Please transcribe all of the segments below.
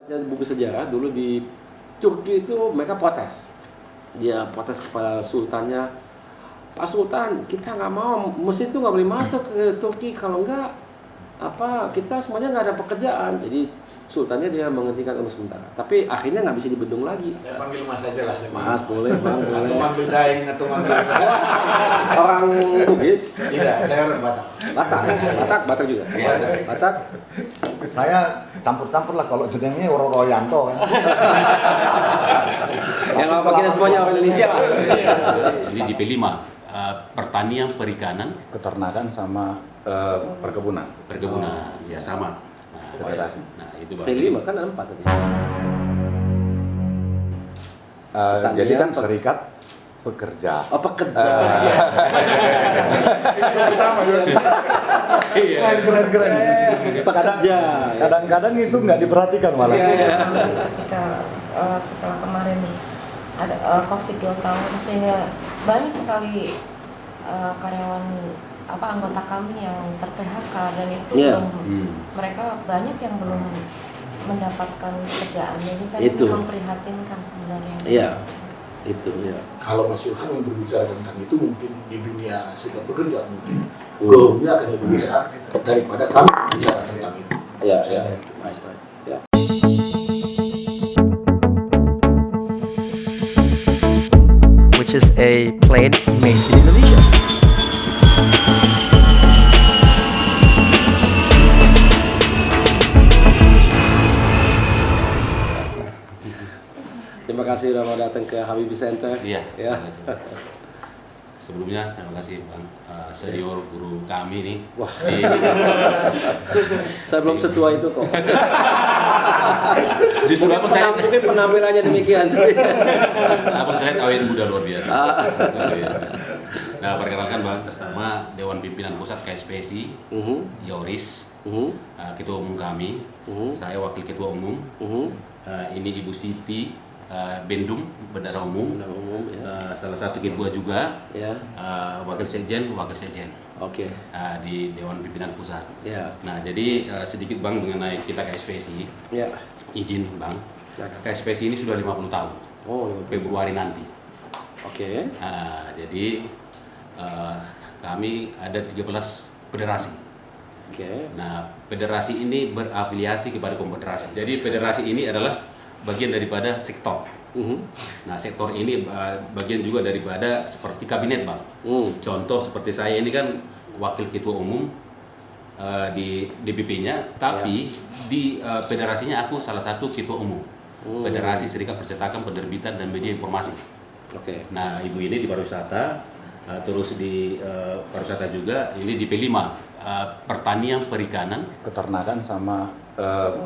Dan buku sejarah dulu di Turki itu mereka protes. Dia protes kepada sultannya, Pak Sultan, kita nggak mau, mesin itu nggak boleh masuk ke Turki, kalau nggak kita semuanya nggak ada pekerjaan. Jadi sultannya dia menghentikan untuk sementara. Tapi akhirnya nggak bisa dibendung lagi. Saya panggil Mas aja lah. Mas boleh bang, boleh. Atau manggil Daeng, atau manggil Orang Bugis? Tidak, saya orang Batak. Batak juga. Batak. Saya campur-campur lah, kalau jenengnya Roro Royanto kan. Yang apa kita semuanya orang Indonesia lah. Jadi di P5 pertanian, perikanan, Peternakan sama perkebunan. perkebunan, ya sama. Federasi. Nah itu Bang. P5 kan ada 4 tadi. Jadi kan serikat pekerja. Oh pekerja. Keren. Pekerja. Kadang-kadang itu nggak diperhatikan malah. Ketika setelah kemarin ada COVID 2 tahun, sehingga banyak sekali karyawan anggota kami yang ter-PHK, dan itu mereka banyak yang belum mendapatkan pekerjaan. Jadi kan itu memprihatinkan sebenarnya. Iya. Itu ya. Kalau Mas Ilham yang berbicara tentang itu, mungkin di dunia serikat pekerja mungkin gongnya akan lebih besar daripada kami berbicara tentang itu. Iya. Which is a plane made in Indonesia. Terima kasih sudah mau datang ke Habibie Center. Iya. Ya. Sebelumnya terima kasih Bang, senior guru kami nih. Wah. Saya belum setua itu kok. Justru abang saya, mungkin penampilannya demikian. abang saya kawin muda luar biasa. Luar biasa. Nah, perkenalkan Bang, atas nama Dewan Pimpinan Pusat KSPSI, Yoris, Ketua Umum kami, saya Wakil Ketua Umum, ini Ibu Siti, Bendum, Bendara Umum, salah satu ketua juga, Wakil Sekjen. Oke. Di Dewan Pimpinan Pusat. Ya. Nah, jadi sedikit Bang mengenai kita KSPSI. Ya. Izin Bang, KSPSI ini sudah 50 tahun. Oh, Februari nanti. Oke. Jadi kami ada 13 federasi. Oke. Nah, federasi ini berafiliasi kepada konfederasi. Jadi federasi ini adalah bagian daripada sektor. Nah, sektor ini bagian juga daripada seperti kabinet Bang. Contoh seperti saya ini kan wakil ketua umum di DPP-nya, tapi di federasinya aku salah satu ketua umum. Federasi Serikat Percetakan, Penerbitan dan Media Informasi. Oke. Nah, ibu ini di pariwisata, terus di pariwisata juga, ini di P5 pertanian, perikanan, Peternakan sama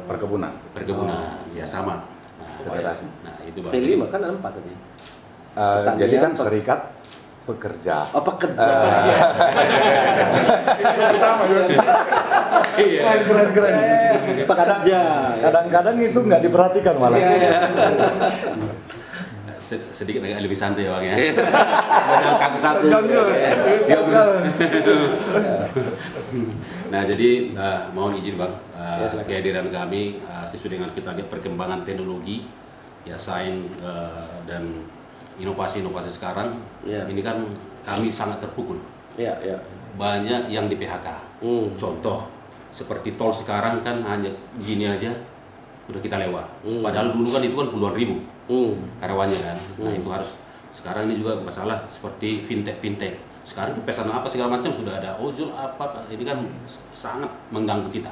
perkebunan. ya sama. Federasi. Nah, itu Bang. P5 kan ada 4 tadi. Jadi kan serikat pekerja. Oh pekerja. Keren. Pekerja. Kadang-kadang itu nggak diperhatikan malah. Sedikit agak lebih santai Bang ya. Nah, jadi mohon izin Bang, kehadiran kami sesuai dengan kita lihat perkembangan teknologi, ya sains dan inovasi-inovasi sekarang. Ini kan kami sangat terpukul. Banyak yang di PHK. Contoh seperti tol sekarang kan hanya gini aja udah kita lewat. Padahal dulu kan itu kan puluhan ribu karyawannya kan. Nah, itu harus. Sekarang ini juga masalah seperti fintech. Sekarang pesan apa segala macam sudah ada, ojol apa, ini kan sangat mengganggu kita.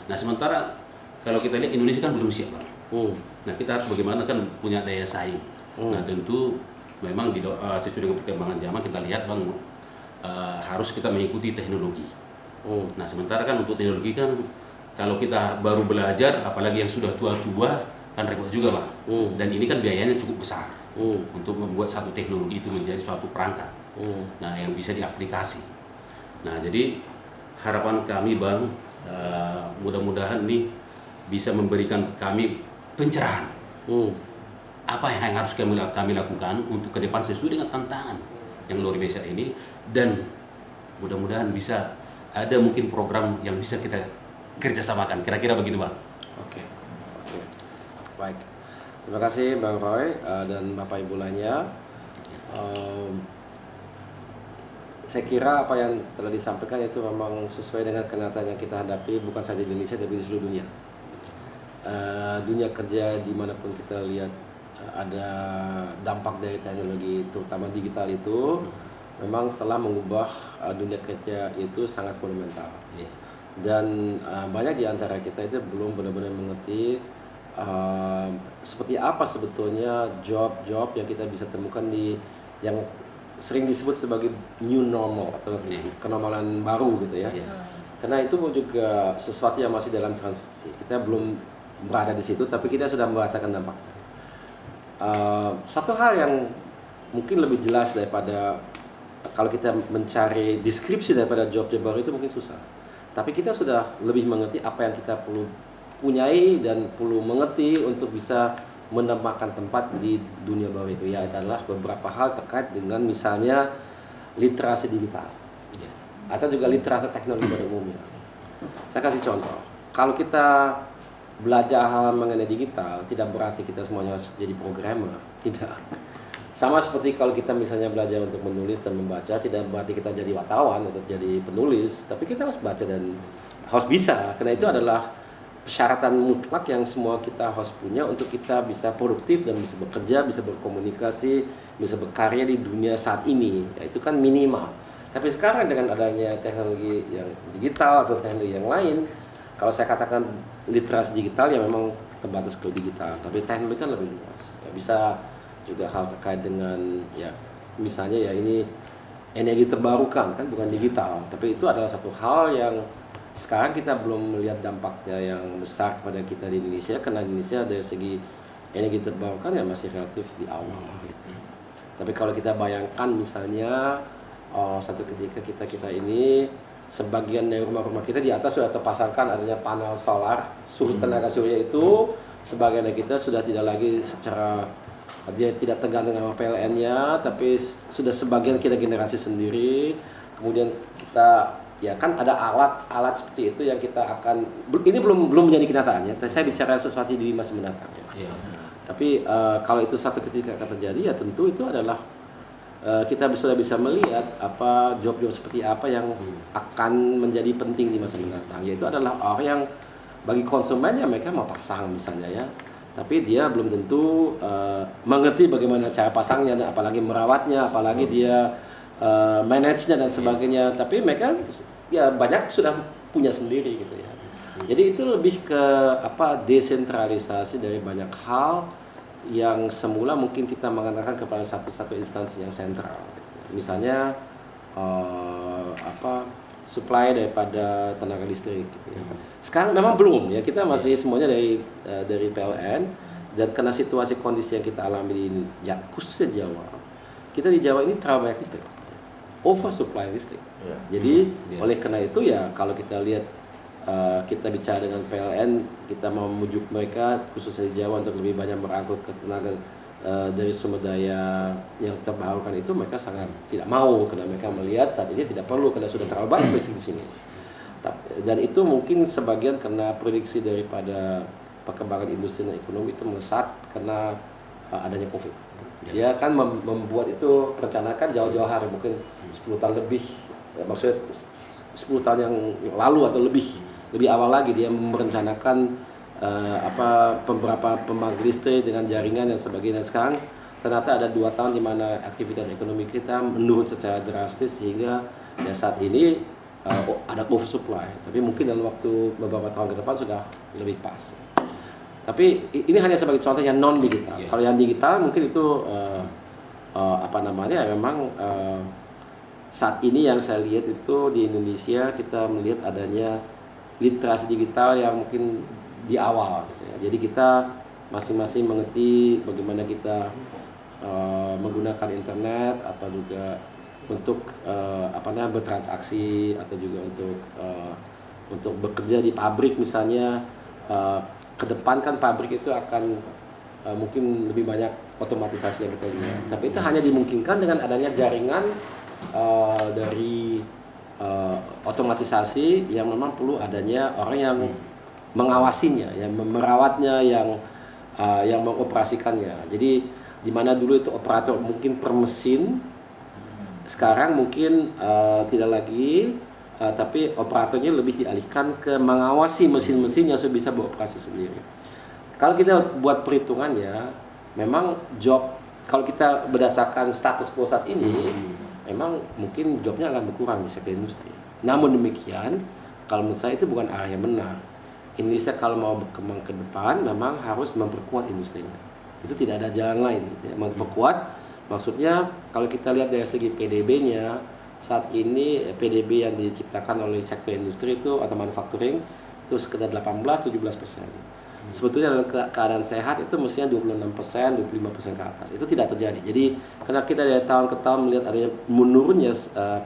Nah, sementara kalau kita lihat Indonesia kan belum siap Bang. Nah, kita harus bagaimana kan punya daya saing. Nah, tentu memang sesuai dengan perkembangan zaman kita lihat Bang, harus kita mengikuti teknologi. Nah, sementara kan untuk teknologi kan kalau kita baru belajar, apalagi yang sudah tua-tua kan repot juga Bang. Dan ini kan biayanya cukup besar untuk membuat satu teknologi itu menjadi suatu perangkat. Nah, yang bisa diaplikasi. Nah, jadi harapan kami Bang, mudah-mudahan ini bisa memberikan kami pencerahan. Apa yang harus kami lakukan untuk ke depan sesuai dengan tantangan yang luar biasa ini, dan mudah-mudahan bisa ada mungkin program yang bisa kita kerjasamakan. Kira-kira begitu Bang. Oke. Baik. Terima kasih Bang Roy dan Bapak Ibu lainnya. Saya kira apa yang telah disampaikan itu memang sesuai dengan kenyataan yang kita hadapi bukan saja di Indonesia tapi di seluruh dunia. Dunia kerja dimanapun kita lihat ada dampak dari teknologi terutama digital itu memang telah mengubah dunia kerja itu sangat fundamental. Dan banyak di antara kita itu belum benar-benar mengerti seperti apa sebetulnya job-job yang kita bisa temukan di yang sering disebut sebagai new normal atau kenormalan baru gitu ya. Karena itu juga sesuatu yang masih dalam transisi. Kita belum berada di situ, tapi kita sudah merasakan dampaknya. Satu hal yang mungkin lebih jelas daripada kalau kita mencari deskripsi daripada job-job baru itu mungkin susah. Tapi kita sudah lebih mengerti apa yang kita perlu punyai dan perlu mengerti untuk bisa menempatkan tempat di dunia baru itu, ya adalah beberapa hal terkait dengan misalnya literasi digital atau juga literasi teknologi pada umumnya. Saya kasih contoh, kalau kita belajar hal mengenai digital tidak berarti kita semuanya harus jadi programmer, tidak. Sama seperti kalau kita misalnya belajar untuk menulis dan membaca, tidak berarti kita jadi wartawan atau jadi penulis, tapi kita harus baca dan harus bisa, karena itu adalah persyaratan mutlak yang semua kita harus punya untuk kita bisa produktif dan bisa bekerja, bisa berkomunikasi, bisa berkarya di dunia saat ini. Ya, itu kan minimal. Tapi sekarang dengan adanya teknologi yang digital atau teknologi yang lain, kalau saya katakan literasi digital ya memang terbatas ke digital, tapi teknologi kan lebih luas. Ya, bisa juga hal terkait dengan ya misalnya ya ini energi terbarukan kan bukan digital, tapi itu adalah satu hal yang sekarang kita belum melihat dampaknya yang besar kepada kita di Indonesia, karena Indonesia dari segi energi terbarukan ya masih relatif di awal gitu. Tapi kalau kita bayangkan misalnya satu ketika kita ini sebagian dari rumah-rumah kita di atas sudah terpasangkan adanya panel solar, tenaga surya itu sebagian dari kita sudah tidak lagi secara dia tidak tergantung sama PLN-nya, tapi sudah sebagian kita generasi sendiri. Kemudian kita ya kan ada alat-alat seperti itu yang kita akan ini belum menjadi kenyataannya. Saya bicara sesuatu di masa mendatang ya. Tapi kalau itu satu ketika akan terjadi ya tentu itu adalah kita sudah bisa melihat apa job-job seperti apa yang akan menjadi penting di masa mendatang. Yaitu adalah orang yang bagi konsumen ya mereka mau pasang misalnya ya, tapi dia belum tentu mengerti bagaimana cara pasangnya, apalagi merawatnya, apalagi dia manage-nya dan sebagainya. Tapi mereka ya banyak sudah punya sendiri gitu ya. Jadi itu lebih ke desentralisasi dari banyak hal yang semula mungkin kita mengandalkan kepada satu instansi yang sentral. Misalnya supply daripada tenaga listrik gitu ya. Sekarang memang belum ya, kita masih semuanya dari PLN, dan karena situasi kondisi yang kita alami di khususnya Jawa. Kita di Jawa ini terlalu banyak listrik. Oversupply listrik. Jadi oleh karena itu ya kalau kita lihat kita bicara dengan PLN, kita mau memujuk mereka khususnya di Jawa untuk lebih banyak merangkut ke tenaga dari sumber daya yang terbarukan itu, mereka sangat tidak mau karena mereka melihat saat ini tidak perlu karena sudah terlalu banyak listrik di sini. Dan itu mungkin sebagian karena prediksi daripada perkembangan industri dan ekonomi itu melesat karena adanya COVID. Dia kan membuat itu rencanakan jauh-jauh hari, mungkin 10 tahun lebih, maksudnya 10 tahun yang lalu atau lebih awal lagi dia merencanakan beberapa pembangkit listrik dengan jaringan dan sebagainya. Dan sekarang ternyata ada 2 tahun di mana aktivitas ekonomi kita menurun secara drastis sehingga ya saat ini ada oversupply. Tapi mungkin dalam waktu beberapa tahun ke depan sudah lebih pas. Tapi ini hanya sebagai contoh yang non digital. Kalau yang digital mungkin itu memang saat ini yang saya lihat itu di Indonesia kita melihat adanya literasi digital yang mungkin di awal gitu ya. Jadi kita masing-masing mengerti bagaimana kita menggunakan internet atau juga untuk bertransaksi atau juga untuk bekerja di pabrik misalnya. Ke depan kan pabrik itu akan mungkin lebih banyak otomatisasi yang kita lihat. Tapi itu hanya dimungkinkan dengan adanya jaringan dari otomatisasi yang memang perlu adanya orang yang mengawasinya, yang merawatnya, yang yang mengoperasikannya. Jadi di mana dulu itu operator mungkin per mesin, sekarang mungkin tidak lagi, tapi operatornya lebih dialihkan ke mengawasi mesin-mesin yang sudah bisa beroperasi sendiri. Kalau kita buat perhitungannya, memang job kalau kita berdasarkan status quo saat ini, memang mungkin jobnya akan berkurang di sektor industri. Namun demikian, kalau menurut saya itu bukan arah yang benar. Indonesia kalau mau berkembang ke depan, memang harus memperkuat industrinya. Itu tidak ada jalan lain. Gitu ya. Memperkuat, maksudnya kalau kita lihat dari segi PDB-nya, saat ini PDB yang diciptakan oleh sektor industri itu atau manufacturing itu sekitar 18-17%. Sebetulnya dalam keadaan sehat itu mestinya 26%, 25% ke atas. Itu tidak terjadi. Jadi karena kita dari tahun ke tahun melihat adanya menurunnya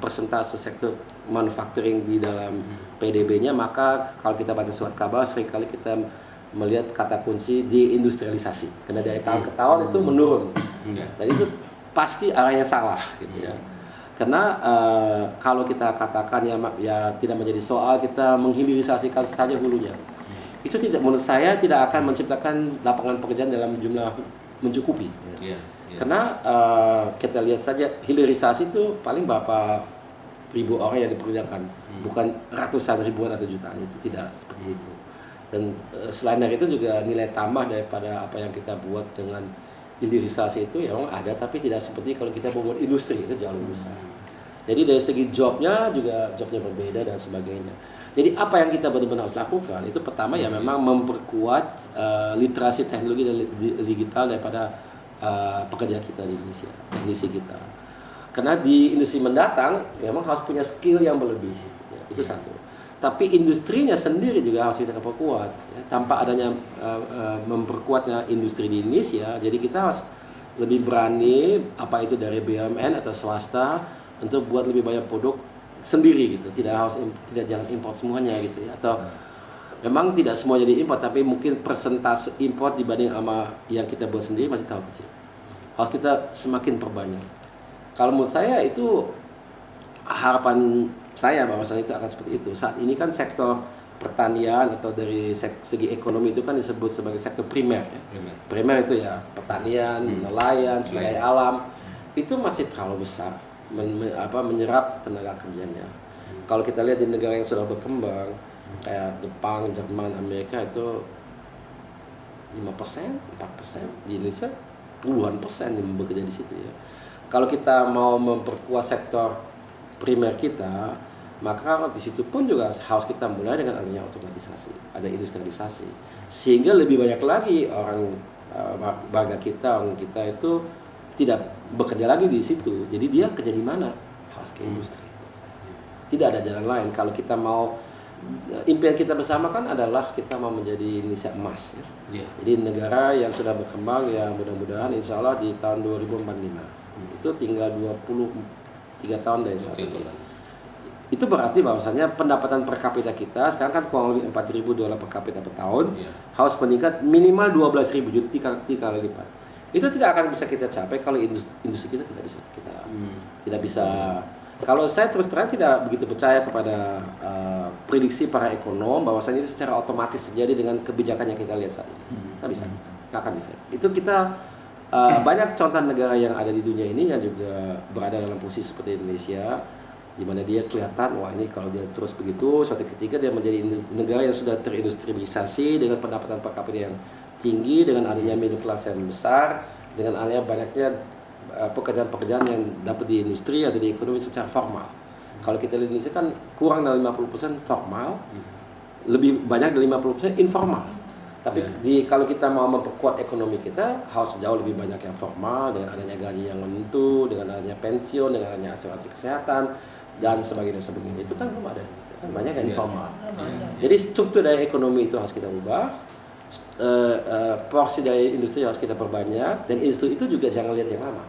persentase sektor manufacturing di dalam PDB-nya, maka kalau kita baca surat kabar seringkali kita melihat kata kunci deindustrialisasi. Karena dari tahun ke tahun itu menurun. Dan itu pasti arahnya salah gitu ya. Karena kalau kita katakan ya tidak menjadi soal kita menghilirisasikan saja hulunya. Itu tidak, menurut saya tidak akan menciptakan lapangan pekerjaan dalam jumlah mencukupi. Karena kita lihat saja hilirisasi itu paling berapa ribu orang yang dipekerjakan, bukan ratusan ribuan atau jutaan. Itu tidak seperti itu. Dan selain dari itu juga nilai tambah daripada apa yang kita buat dengan hilirisasi itu ya memang ada, tapi tidak seperti kalau kita membuat industri, itu jauh lebih besar. Jadi dari segi jobnya juga jobnya berbeda dan sebagainya. Jadi apa yang kita benar-benar harus lakukan itu pertama ya memang memperkuat literasi teknologi dan digital daripada pekerja kita di Indonesia, teknisi kita. Karena di industri mendatang memang harus punya skill yang berlebih, ya, itu satu. Tapi industrinya sendiri juga harus kita perkuat. Ya. Tanpa adanya memperkuatnya industri di Indonesia, jadi kita harus lebih berani, apa itu dari BUMN atau swasta, untuk buat lebih banyak produk sendiri gitu, jangan import semuanya gitu ya, atau memang tidak semua jadi import, tapi mungkin persentase import dibanding sama yang kita buat sendiri masih terlalu kecil. Harus kita semakin perbanyak. Kalau menurut saya itu harapan saya bahwasanya itu akan seperti itu. Saat ini kan sektor pertanian atau dari segi ekonomi itu kan disebut sebagai sektor primer ya. Primer itu ya pertanian, nelayan, sumber daya alam, itu masih terlalu besar menyerap tenaga kerjanya. Kalau kita lihat di negara yang sudah berkembang kayak Jepang, Jerman, Amerika itu 5%, 4%, di Indonesia puluhan persen yang bekerja di situ ya. Kalau kita mau memperkuat sektor primer kita, maka di situ pun juga harus kita mulai dengan adanya otomatisasi, ada industrialisasi, sehingga lebih banyak lagi orang warga kita, orang kita itu tidak bekerja lagi di situ. Jadi dia kerja di mana? Harus ke industri. Tidak ada jalan lain. Kalau kita mau, impian kita bersama kan adalah kita mau menjadi Indonesia emas. Ya. Jadi negara yang sudah berkembang ya mudah-mudahan insya Allah di tahun 2045. Itu tinggal 23 tahun dari saat itu. Itu berarti bahwasanya pendapatan per kapita kita sekarang kan kurang lebih $4.000 per kapita per tahun, harus meningkat minimal 12.000, jadi 3 kali lipat. Itu tidak akan bisa kita capai kalau industri kita tidak bisa. Kalau saya terus terang tidak begitu percaya kepada prediksi para ekonom bahwasanya itu secara otomatis terjadi dengan kebijakan yang kita lihat saat ini. Nggak akan bisa. Itu kita banyak contoh negara yang ada di dunia ini yang juga berada dalam posisi seperti Indonesia, di mana dia kelihatan wah ini kalau dia terus begitu suatu ketika dia menjadi negara yang sudah terindustrialisasi dengan pendapatan per kapita yang tinggi, dengan adanya middle class yang besar, dengan adanya banyaknya pekerjaan-pekerjaan yang dapat di industri atau di ekonomi secara formal. Kalau kita lihat di Indonesia kan kurang dari 50% formal, lebih banyak dari 50% informal. Tapi kalau kita mau memperkuat ekonomi kita harus jauh lebih banyak yang formal, dengan adanya gaji yang menentu, dengan adanya pensiun, dengan adanya asuransi kesehatan dan sebagainya. Itu kan belum ada, kan banyak yang informal. Jadi struktur dari ekonomi itu harus kita ubah. Porsi dari industri harus kita perbanyak, dan industri itu juga jangan lihat yang lama.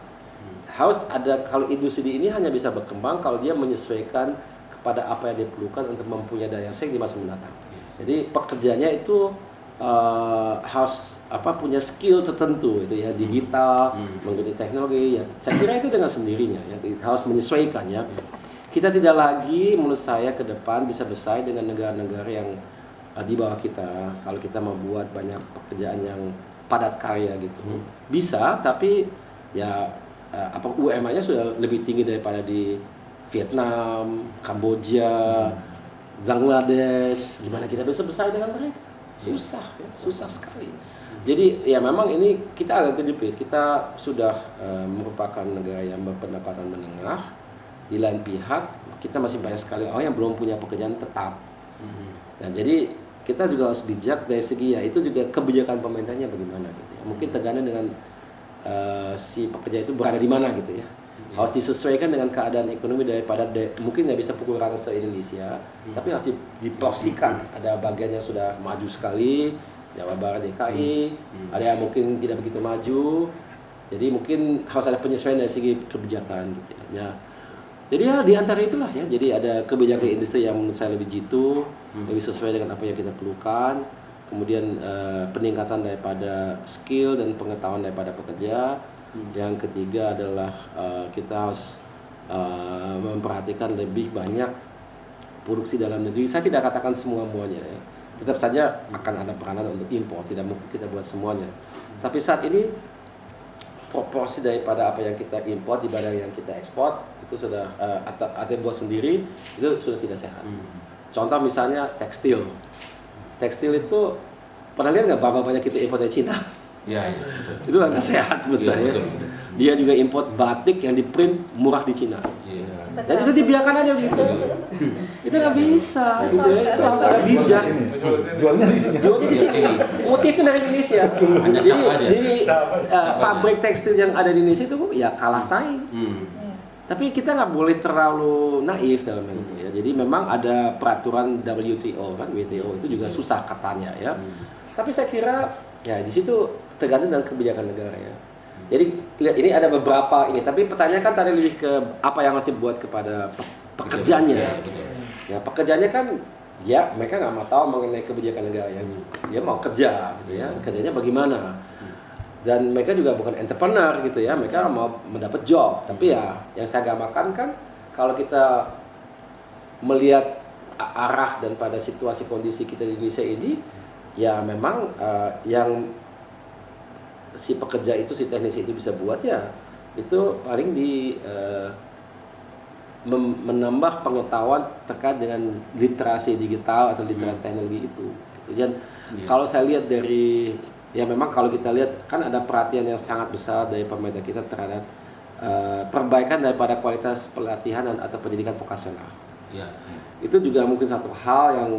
Harus ada, kalau industri ini hanya bisa berkembang kalau dia menyesuaikan kepada apa yang diperlukan untuk mempunyai daya saing di masa mendatang. Jadi pekerjanya itu harus punya skill tertentu itu ya, digital, menggunakan teknologi ya. Saya kira itu dengan sendirinya ya, harus menyesuaikan ya. Kita tidak lagi menurut saya ke depan bisa bersaing dengan negara-negara yang di bawah kita kalau kita membuat banyak pekerjaan yang padat karya gitu. Bisa, tapi ya UMA-nya sudah lebih tinggi daripada di Vietnam, Kamboja, Bangladesh. Gimana kita bisa bersaing dengan mereka? Susah, ya, susah sekali. Jadi ya memang ini kita agak kejepit. Kita sudah merupakan negara yang berpendapatan menengah. Di lain pihak kita masih banyak sekali orang yang belum punya pekerjaan tetap. Nah, jadi kita juga harus bijak dari segi ya itu juga kebijakan pemerintahnya bagaimana gitu ya. Mungkin tergantung dengan si pekerja itu berada di mana gitu ya. Harus disesuaikan dengan keadaan ekonomi daripada mungkin nggak bisa pukul rata se-Indonesia, tapi harus diporsikan. Ada bagian yang sudah maju sekali, Jawa Barat, DKI, ada yang mungkin tidak begitu maju. Jadi mungkin harus ada penyesuaian dari segi kebijakan gitu ya. Jadi ya di antara itulah ya. Jadi ada kebijakan industri yang menurut saya lebih jitu, lebih sesuai dengan apa yang kita perlukan. Kemudian peningkatan daripada skill dan pengetahuan daripada pekerja. Yang ketiga adalah kita harus memperhatikan lebih banyak produksi dalam negeri. Saya tidak katakan semuanya ya. Tetap saja akan ada peranan untuk impor, tidak mungkin kita buat semuanya. Tapi saat ini proporsi daripada apa yang kita impor dibanding yang kita ekspor itu sudah atau yang buat sendiri itu sudah tidak sehat. Contoh misalnya tekstil. Tekstil itu pernah lihat nggak berapa banyak kita impor dari Cina? Iya, Itu nggak sehat menurut saya. Betul. Dia juga import batik yang di print murah di Cina. Iya. Dan itu dibiarkan aja gitu. Itu nggak bisa. Gitu ya. Itu harus ada bijak. Jualnya di sini. Jualnya di sini. Motifnya dari Indonesia. Hanya cap aja. Jadi pabrik tekstil yang ada di Indonesia itu ya kalah saing. Tapi kita nggak boleh terlalu naif dalam hal itu ya. Jadi memang ada peraturan WTO kan, WTO itu juga susah katanya ya. Tapi saya kira ya di situ tergantung dengan kebijakan negara ya. Jadi lihat ini ada beberapa ini, tapi pertanyaan kan tadi lebih ke apa yang harus dibuat kepada pekerjanya. Ya pekerjanya kan ya mereka nggak mau tahu mengenai kebijakan negara ya. Dia mau kerja gitu ya. Kerjanya bagaimana? Dan mereka juga bukan entrepreneur gitu ya, mereka mau mendapat job. Tapi ya yang saya gambarkan kan kalau kita melihat arah dan pada situasi kondisi kita di Indonesia ini, ya memang yang si pekerja itu, si teknisi itu bisa buat ya itu paling di menambah pengetahuan terkait dengan literasi digital atau literasi teknologi itu. Dan kalau saya lihat dari ya memang kalau kita lihat kan ada perhatian yang sangat besar dari pemerintah kita terhadap perbaikan daripada kualitas pelatihan atau pendidikan vokasional. Ya. Itu juga mungkin satu hal yang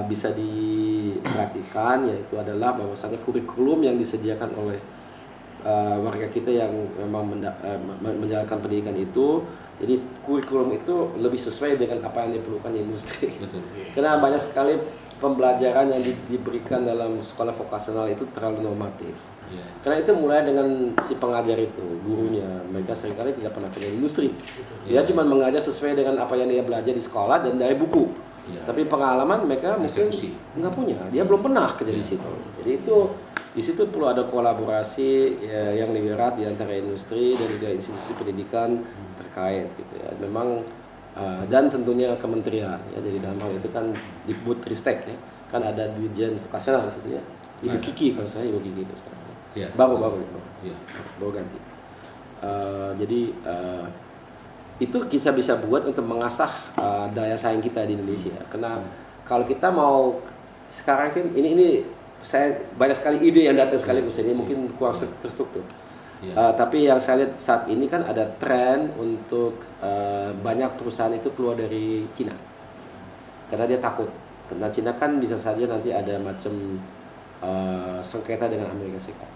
bisa diperhatikan, yaitu adalah bahwasanya kurikulum yang disediakan oleh warga kita yang memang menjalankan pendidikan itu, jadi kurikulum itu lebih sesuai dengan apa yang diperlukan di industri. Betul. Karena banyak sekali pembelajaran yang diberikan dalam sekolah vokasional itu terlalu normatif. Yeah. Karena itu mulai dengan si pengajar itu, gurunya, mereka seringkali tidak pernah kerja di industri. Dia cuma mengajar sesuai dengan apa yang dia belajar di sekolah dan dari buku. Yeah. Tapi pengalaman mereka mungkin nggak punya, dia belum pernah kerja di situ. Jadi itu di situ perlu ada kolaborasi ya, yang lebih erat di antara industri dan juga institusi pendidikan terkait gitu ya. Memang dan tentunya kementerian ya, jadi dalam hal itu kan Dikbudristek ya, kan ada Dirjen Vokasional di situ ya, Ibu Kiki kalau saya Ibu Kiki itu sekarang ya. baru ganti. Jadi itu kita bisa buat untuk mengasah daya saing kita di Indonesia. Karena kalau kita mau sekarang kan ini saya banyak sekali ide yang datang sekaligus, ini mungkin kurang terstruktur. Tapi yang saya lihat saat ini kan ada tren untuk banyak perusahaan itu keluar dari Cina karena dia takut, karena Cina kan bisa saja nanti ada macam sengketa dengan Amerika Serikat,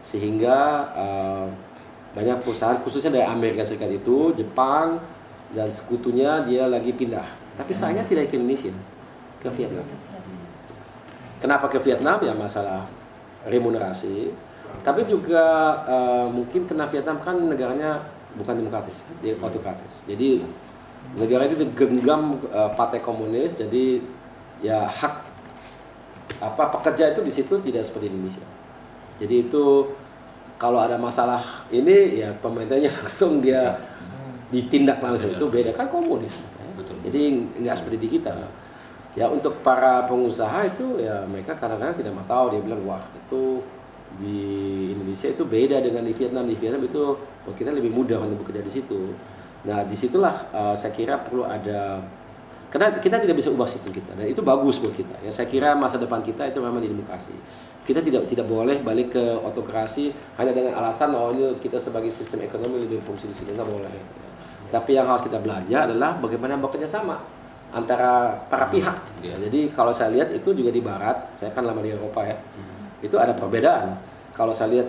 sehingga banyak perusahaan khususnya dari Amerika Serikat itu, Jepang dan sekutunya dia lagi pindah, tapi sayangnya tidak ke Indonesia, ke Vietnam. Kenapa ke Vietnam? Ya masalah remunerasi. Tapi juga mungkin karena Vietnam kan negaranya bukan demokratis, dia autokratis. Jadi negara itu digenggam partai komunis, jadi ya hak pekerja itu di situ tidak seperti Indonesia. Jadi itu kalau ada masalah ini ya pemerintahnya langsung dia ditindak langsung, itu beda kan komunis. Betul. Jadi nggak seperti di kita. Ya untuk para pengusaha itu ya mereka kadang-kadang tidak mau tahu, dia bilang wah itu di Indonesia itu beda dengan di Vietnam. Di Vietnam itu kita lebih mudah untuk bekerja di situ. Nah, disitulah saya kira perlu ada, karena kita tidak bisa ubah sistem kita, dan itu bagus buat kita. Ya, saya kira masa depan kita itu memang di demokrasi. Kita tidak boleh balik ke otokrasi hanya dengan alasan ini kita sebagai sistem ekonomi lebih fungsi di sini, nggak boleh. Tapi yang harus kita belajar adalah bagaimana bekerja sama antara para pihak. Ya, jadi kalau saya lihat itu juga di Barat, saya kan lama di Eropa ya, itu ada perbedaan. Kalau saya lihat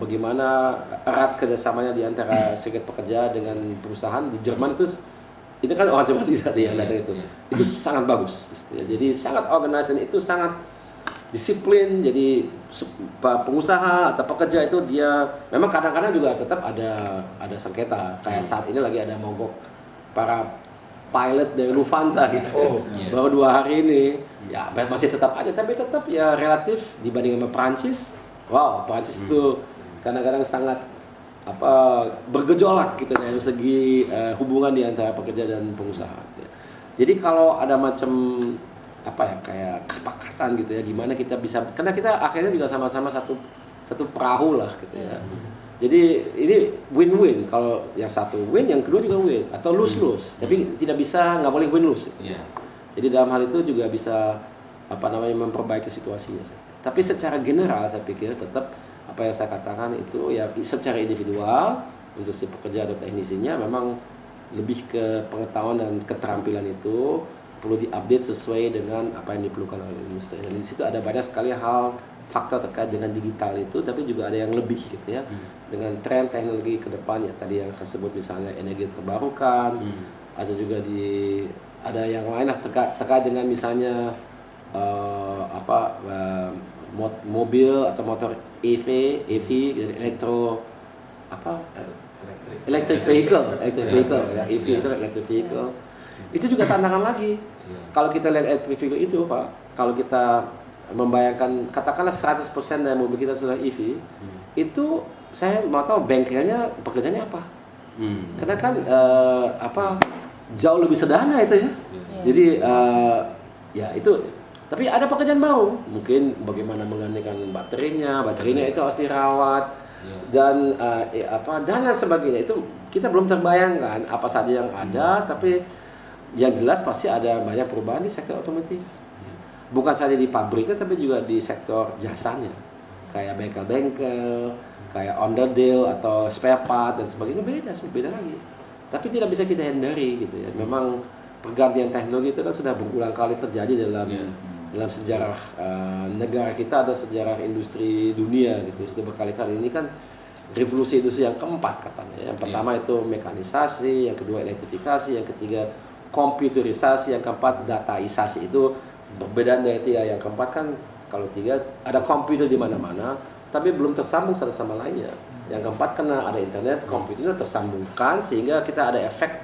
bagaimana erat kerjasamanya di antara serikat pekerja dengan perusahaan di Jerman itu kan orang Jerman tidak yang datang itu sangat bagus. Ya, jadi sangat organized, itu sangat disiplin. Jadi pengusaha atau pekerja itu dia memang kadang-kadang juga tetap ada sengketa. Kayak saat ini lagi ada mogok para pilot dari Lufthansa gitu. Baru 2 hari ini ya masih tetap aja, tapi tetap ya relatif dibanding sama Prancis. Wow, Prancis itu kadang-kadang sangat bergejolak gitu dari segi hubungan di antara pekerja dan pengusaha. Jadi kalau ada macam kayak kesepakatan gitu ya, gimana kita bisa, karena kita akhirnya juga sama-sama satu perahu lah gitu ya. Jadi ini win-win, kalau yang satu win, yang kedua juga win, atau lose-lose. Tapi nggak boleh win-lose. Jadi dalam hal itu juga bisa memperbaiki situasinya. Tapi secara general saya pikir tetap apa yang saya katakan itu ya secara individual untuk si pekerja atau teknisinya memang lebih ke pengetahuan dan keterampilan itu perlu diupdate sesuai dengan apa yang diperlukan oleh industri. Dan di situ ada banyak sekali hal faktor terkait dengan digital itu, tapi juga ada yang lebih gitu ya, dengan tren teknologi ke depan ya tadi yang saya sebut misalnya energi terbarukan, ada juga ada yang lain terkait dengan misalnya mobil atau motor EV electric vehicle ya, EV itu electric vehicle. Itu juga tantangan lagi. Kalau kita lihat electric vehicle itu Pak, kalau kita membayangkan katakanlah 100% dari mobil kita sudah EV, itu saya mau tahu bengkelnya pekerjaannya apa. Karena kan jauh lebih sederhana itu ya. Jadi ya itu, tapi ada pekerjaan baru, mungkin bagaimana menggantikan baterainya itu harus dirawat dan dan lain sebagainya. Itu kita belum terbayangkan apa saja yang ada, tapi yang jelas pasti ada banyak perubahan di sektor otomotif. Bukan saja di pabriknya, tapi juga di sektor jasanya, kayak bengkel-bengkel, kayak underdeal atau spare part dan sebagainya, beda lagi. Tapi tidak bisa kita hindari gitu ya. Memang pergantian teknologi itu kan sudah berulang kali terjadi dalam sejarah negara kita atau sejarah industri dunia gitu. Sudah berkali-kali. Ini kan revolusi industri yang keempat katanya. Yang pertama itu mekanisasi, yang kedua elektrifikasi, yang ketiga komputerisasi, yang keempat dataisasi. Itu perbedaan dari tiga. Yang keempat kan kalau tiga ada komputer di mana-mana, tapi belum tersambung satu sama lainnya. Yang keempat karena ada internet, komputernya tersambungkan sehingga kita ada efek,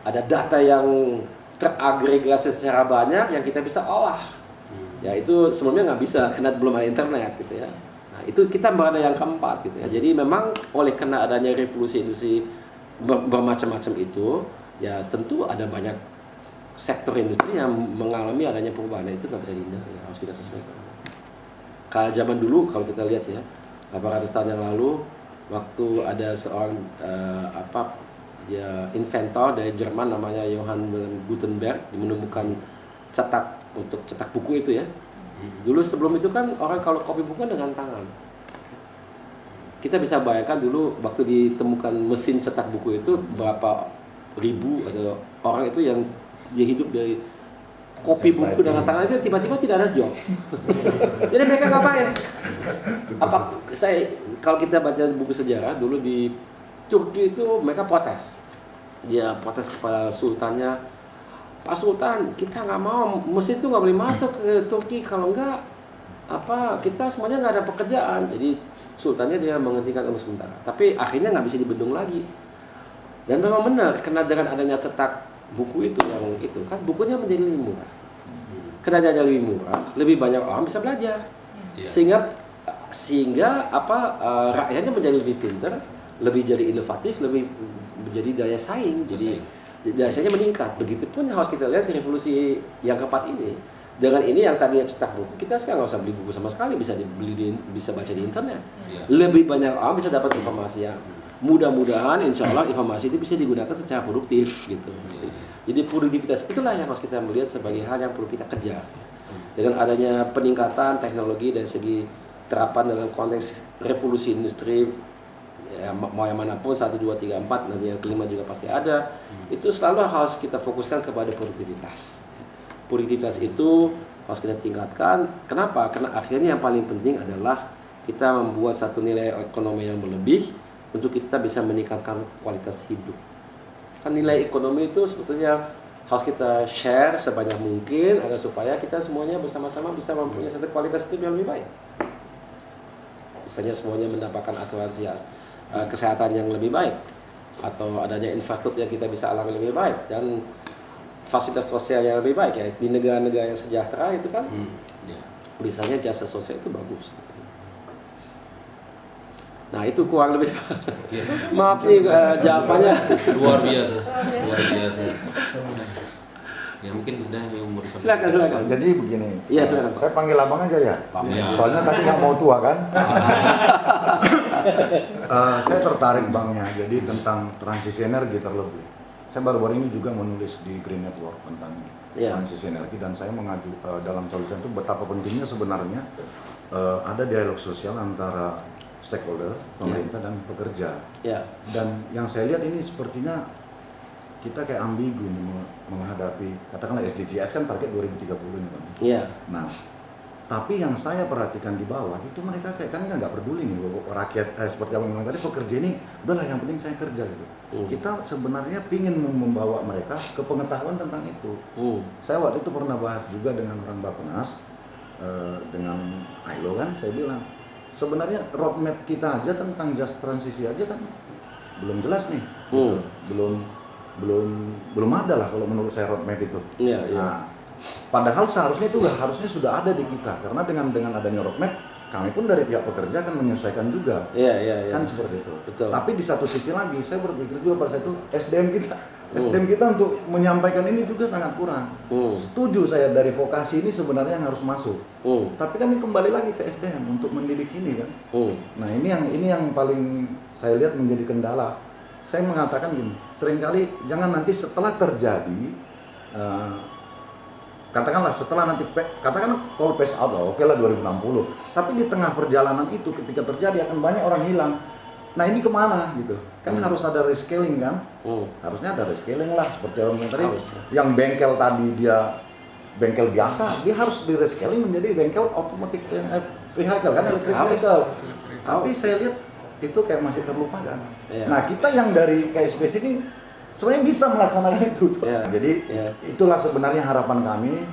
ada data yang teragregasi secara banyak yang kita bisa olah. Ya itu sebelumnya nggak bisa karena belum ada internet gitu ya. Nah itu kita berada yang keempat gitu ya. Jadi memang oleh karena adanya revolusi industri bermacam-macam itu, ya tentu ada banyak sektor industri yang mengalami adanya perubahan. Itu nggak bisa dihindari, ya, harus kita sesuaikan. Kalau zaman dulu kalau kita lihat ya, 800 tahun yang lalu, waktu ada seorang dia inventor dari Jerman namanya Johann Wilhelm Gutenberg, menemukan untuk cetak buku itu ya. Dulu sebelum itu kan orang kalau copy buku dengan tangan. Kita bisa bayangkan dulu waktu ditemukan mesin cetak buku itu berapa ribu atau orang itu yang dia hidup dari kopi buku dengan tangan itu tiba-tiba tidak ada job. Jadi mereka ngapain? Kalau kita baca buku sejarah dulu di Turki itu mereka protes. Dia protes kepada sultannya, Pak Sultan, kita nggak mau mesin itu nggak boleh masuk ke Turki kalau nggak kita semuanya nggak ada pekerjaan. Jadi sultannya dia menghentikan untuk sementara. Tapi akhirnya nggak bisa dibendung lagi. Dan memang benar, karena dengan adanya cetak buku itu kan bukunya menjadi lebih murah. Karena dia lebih murah, lebih banyak orang bisa belajar. Sehingga rakyatnya menjadi lebih pintar, lebih jadi inovatif, lebih menjadi daya saing. Jadi daya saingnya meningkat. Begitupun harus kita lihat revolusi yang keempat ini. Dengan ini yang tadinya cetak buku, kita sekarang nggak usah beli buku sama sekali, bisa bisa baca di internet. Iya. Lebih banyak orang bisa dapat informasi yang mudah-mudahan, insya Allah informasi itu bisa digunakan secara produktif gitu. Jadi produktivitas itulah yang harus kita melihat sebagai hal yang perlu kita kejar. Dengan adanya peningkatan teknologi dari segi terapan dalam konteks revolusi industri, ya, mau yang manapun 1, 2, 3, 4, nanti yang kelima juga pasti ada. Itu selalu harus kita fokuskan kepada produktivitas. Produktivitas itu harus kita tingkatkan. Kenapa? Karena akhirnya yang paling penting adalah kita membuat satu nilai ekonomi yang berlebih untuk kita bisa meningkatkan kualitas hidup. Kan nilai ekonomi itu sebetulnya harus kita share sebanyak mungkin agar supaya kita semuanya bersama-sama bisa mempunyai satu kualitas hidup yang lebih baik. Misalnya semuanya mendapatkan asuransi kesehatan yang lebih baik, atau adanya infrastruktur yang kita bisa alami lebih baik, dan fasilitas sosial yang lebih baik. Ya, di negara-negara yang sejahtera itu kan biasanya jasa sosial itu bagus. Nah itu kurang lebih. Maaf nih jawabannya. Luar biasa. Ya mungkin ada yang mau disampaikan. Silakan. Jadi begini. Iya, silakan. Saya panggil abang aja ya. Iya. Soalnya tadi nggak mau tua kan. Saya tertarik bangnya. Jadi tentang transisi energi terlebih. Saya baru-baru ini juga menulis di Green Network tentang transisi energi, dan saya mengaju dalam tulisan itu betapa pentingnya sebenarnya ada dialog sosial antara stakeholder, pemerintah dan pekerja. Dan yang saya lihat ini sepertinya kita kayak ambigu nih menghadapi, katakanlah SDGs kan target 2030 ini kan. Nah, tapi yang saya perhatikan di bawah itu mereka kayak kan nggak peduli nih rakyat seperti yang bilang tadi, pekerja ini udahlah yang penting saya kerja gitu. Kita sebenarnya pingin membawa mereka ke pengetahuan tentang itu. Saya waktu itu pernah bahas juga dengan orang Bappenas, dengan ILO kan, saya bilang sebenarnya roadmap kita aja tentang just transisi aja kan belum jelas nih. Belum ada lah kalau menurut saya roadmap itu. Nah, padahal seharusnya itu harusnya sudah ada di kita, karena dengan adanya roadmap kami pun dari pihak pekerja akan menyesuaikan juga. Kan seperti itu. Betul. Tapi di satu sisi lagi saya berpikir juga pada saat itu SDM kita untuk menyampaikan ini juga sangat kurang. Setuju saya dari vokasi ini sebenarnya yang harus masuk. Tapi kan ini kembali lagi ke SDM untuk mendidik ini kan. Nah, ini yang paling saya lihat menjadi kendala. Saya mengatakan gini, seringkali jangan nanti setelah terjadi katakanlah setelah nanti kalau phase out oke lah 2060, tapi di tengah perjalanan itu ketika terjadi akan banyak orang hilang. Nah ini kemana gitu kan, harus ada rescaling kan. Harusnya ada rescaling lah, seperti orang yang tadi yang bengkel tadi dia bengkel biasa, dia harus di rescaling menjadi bengkel automatic vehicle kan, electric vehicle. Tapi saya lihat itu kayak masih terlupakan. Nah kita yang dari KSPC ini sebenarnya bisa melaksanakan itu. Jadi itulah sebenarnya harapan kami.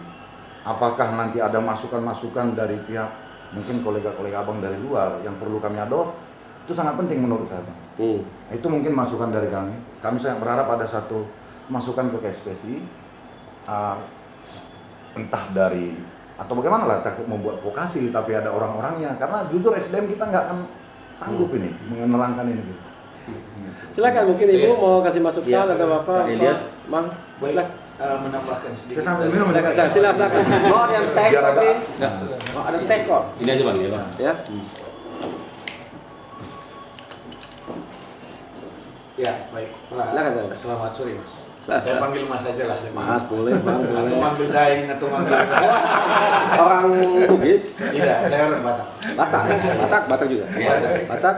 Apakah nanti ada masukan-masukan dari pihak mungkin kolega-kolega abang dari luar yang perlu kami adopt, itu sangat penting menurut saya. Itu mungkin masukan dari kami. Kami sangat berharap ada satu masukan ke KSPC, entah dari atau bagaimana lah, takut membuat vokasi tapi ada orang-orangnya, karena jujur SDM kita nggak akan sanggup ini menerangkan ini gitu. Silakan, mungkin Ibu mau kasih masukan atau apa? Ilyas, Mang. Baik, menambahkan sedikit. Silakan. Mau ada yang tag tapi mau ada tag kok. Ini aja Bang, ya Bang. Ya, baik. Silakan. Selamat sore, Mas. Selamat. Saya panggil Mas aja lah. Mas, boleh Bang, boleh. Atau manggil Daeng, atau manggil Orang Bugis? Tidak, saya orang Batak. Batak juga. Batak.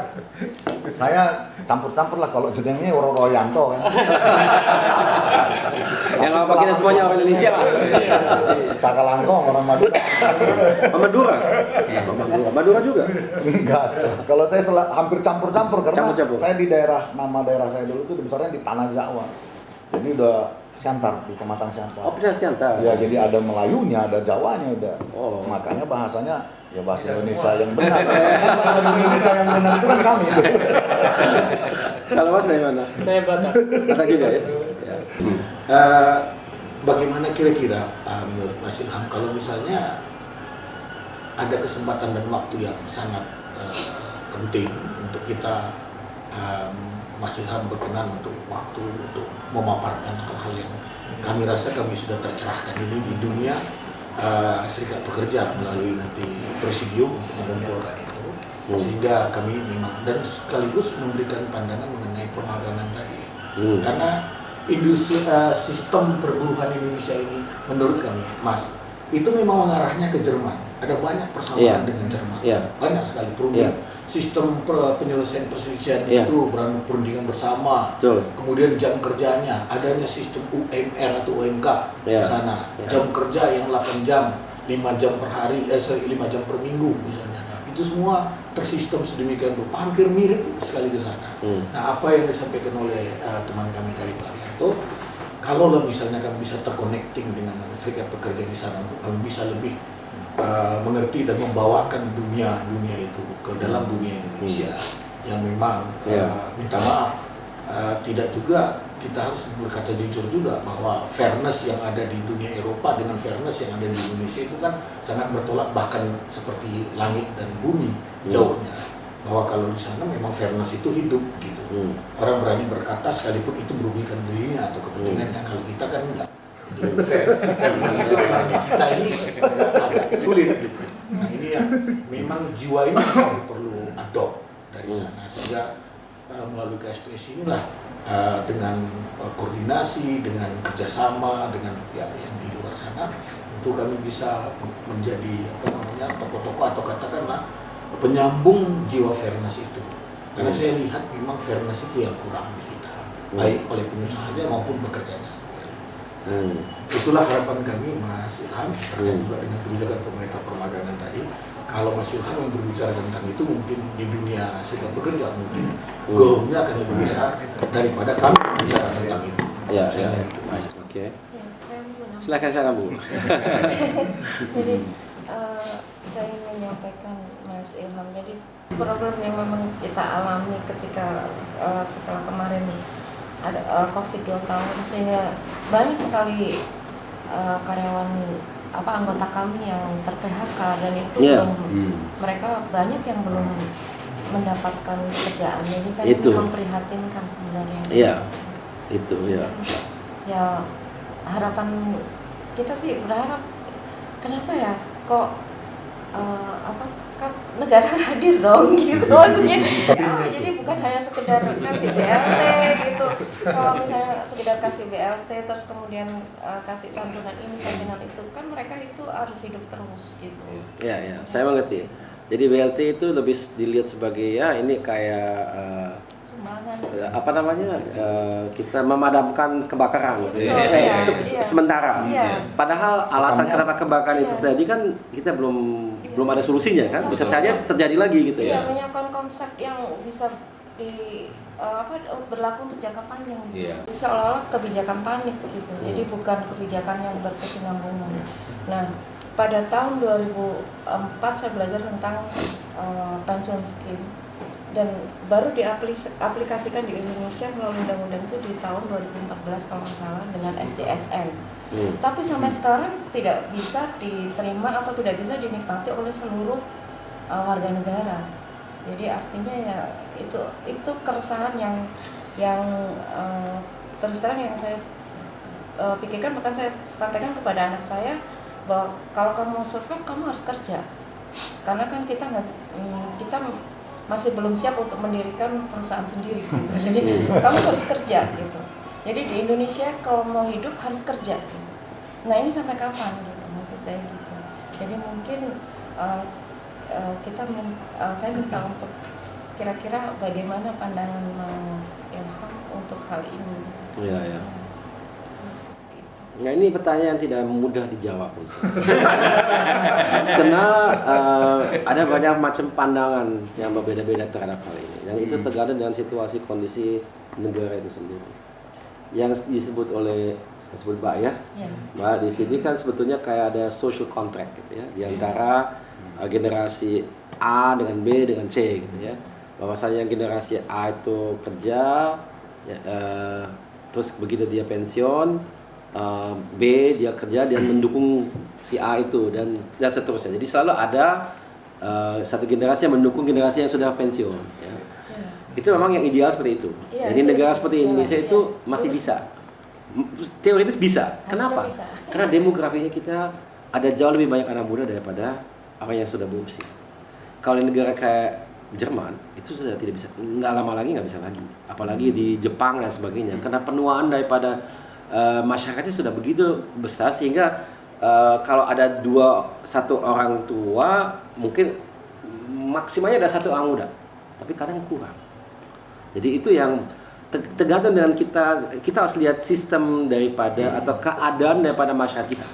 Saya campur-campur lah, kalau jedengnya orang Royanto kan. Yang apa kita semuanya orang Indonesia lah. Sakalangkong orang Madura. Madura. Madura juga. Enggak. Kalau saya hampir campur-campur karena Campur-campur. saya di nama daerah saya dulu itu besarnya di Tanah Jawa. Jadi udah Siantar, di Pematang Siantar. Oh, Siantar. Ya, jadi ada Melayunya, ada Jawanya udah. Oh. Makanya bahasanya ya bahasa Indonesia yang benar. Bahasa Indonesia yang benar itu kan kami itu. Kalau Mas dari mana? Saya Batak. Batak juga ya. Bagaimana kira-kira menurut Mas Ilham kalau misalnya ada kesempatan dan waktu yang sangat penting untuk kita, Mas Ilham berkenan untuk waktu untuk memaparkan hal-hal yang kami rasa kami sudah tercerahkan ini di dunia Serikat Pekerja melalui nanti presidium untuk mengumpulkan itu, sehingga kami memang dan sekaligus memberikan pandangan mengenai pemagangan tadi, karena industri sistem perburuhan Indonesia ini menurut kami, Mas, itu memang mengarahnya ke Jerman. Ada banyak persamaan dengan Jerman, banyak sekali perubahan. Sistem penyelesaian perselisihan itu perundingan bersama, kemudian jam kerjanya, adanya sistem UMR atau UMK di sana, jam kerja yang 8 jam, 5 jam per hari, 5 jam per minggu misalnya, itu semua tersistem sedemikian rupa, hampir mirip sekali ke sana. Nah, apa yang disampaikan oleh teman kami dari Pak Arianto, kalau misalnya kami bisa terconnecting dengan Serikat Pekerja di sana, untuk kami bisa lebih mengerti dan membawakan dunia itu ke dalam dunia Indonesia yang memang minta maaf, tidak juga kita harus berkata jujur juga bahwa fairness yang ada di dunia Eropa dengan fairness yang ada di Indonesia itu kan sangat bertolak, bahkan seperti langit dan bumi jauhnya, bahwa kalau di sana memang fairness itu hidup gitu. Orang berani berkata sekalipun itu merugikan dirinya atau kepentingannya, kalau kita kan enggak. Jadi fair, masih kita ini agak sulit gitu. Nah, ini yang memang jiwa ini kami perlu adopt dari sana, sehingga melalui KSPS inilah dengan koordinasi, dengan kerjasama dengan pihak yang di luar sana, tentu kami bisa menjadi tokoh-tokoh atau katakanlah penyambung jiwa fairness itu. Karena saya lihat memang fairness itu yang kurang di kita, baik oleh pengusahanya maupun pekerjanya sendiri. Itulah harapan kami, Mas Ilham, terkait juga dengan kebijakan pemerintah permagangan tadi. Kalau Mas Ilham yang berbicara tentang itu, mungkin di dunia Serikat Pekerja mungkin goalnya akan lebih besar daripada kami berbicara tentang itu. Oke. Silakan Bu. Jadi saya ingin menyampaikan, Mas Ilham, jadi problem yang memang kita alami ketika setelah kemarin ada COVID 2 tahun, sehingga banyak sekali karyawan anggota kami yang ter-PHK, dan itu mereka banyak yang belum mendapatkan pekerjaan. Jadi kan itu memprihatinkan sebenarnya. Ya, harapan kita sih berharap, kenapa ya kok negara hadir dong gitu maksudnya. Jadi bukan hanya sekedar kasih BLT gitu. Kalau misalnya sekedar kasih BLT terus kemudian kasih santunan ini santunan itu, kan mereka itu harus hidup terus gitu. Saya mengerti. Jadi BLT itu lebih dilihat sebagai ini kayak kita memadamkan kebakaran sementara. Padahal alasan kenapa kebakaran itu tadi kan kita belum ada solusinya kan, bisa saja terjadi lagi gitu ya. Menyiapkan konsep yang bisa berlaku untuk jangka panjang gitu. Seolah-olah kebijakan panik gitu. Jadi bukan kebijakan yang berkesinambungan. Nah, pada tahun 2004 saya belajar tentang pensiun scheme, dan baru diaplikasikan di Indonesia melalui undang-undang itu di tahun 2014 kalau nggak salah dengan SJSN. Tapi sampai sekarang tidak bisa diterima atau tidak bisa dinikmati oleh seluruh warga negara. Jadi artinya ya itu keresahan yang terus terang yang saya pikirkan, bahkan saya sampaikan kepada anak saya bahwa kalau kamu mau survive kamu harus kerja, karena kan kita masih belum siap untuk mendirikan perusahaan sendiri gitu. Jadi kamu harus kerja gitu. Jadi di Indonesia kalau mau hidup harus kerja gitu. Nah, ini sampai kapan gitu maksud saya gitu. Jadi mungkin saya minta untuk kira-kira bagaimana pandangan Mas Ilham untuk hal ini. Nah, ini pertanyaan yang tidak mudah dijawab. Karena ada banyak macam pandangan yang berbeda-beda terhadap hal ini, dan itu tergantung dengan situasi kondisi negara itu sendiri. Yang disebut oleh Mbak Mbak di sini kan sebetulnya kayak ada social contract gitu ya, di antara generasi A dengan B dengan C gitu ya. Bahwasanya yang generasi A itu kerja, terus begitu dia pensiun, B dia kerja dan mendukung si A itu dan seterusnya. Jadi selalu ada satu generasi yang mendukung generasi yang sudah pensiun. Ya. Itu memang yang ideal seperti itu. Jadi negara seperti Indonesia itu masih bisa, teoritis bisa. Kenapa? Karena demografinya kita ada jauh lebih banyak anak muda daripada orang yang sudah berusia. Kalau di negara kayak Jerman itu sudah tidak bisa, nggak lama lagi nggak bisa lagi. Apalagi di Jepang dan sebagainya. Karena penuaan daripada masyarakatnya sudah begitu besar sehingga kalau ada satu orang tua mungkin maksimalnya ada satu orang muda, tapi kadang kurang. Jadi itu yang tergantung dengan kita harus lihat sistem daripada atau keadaan daripada masyarakat kita.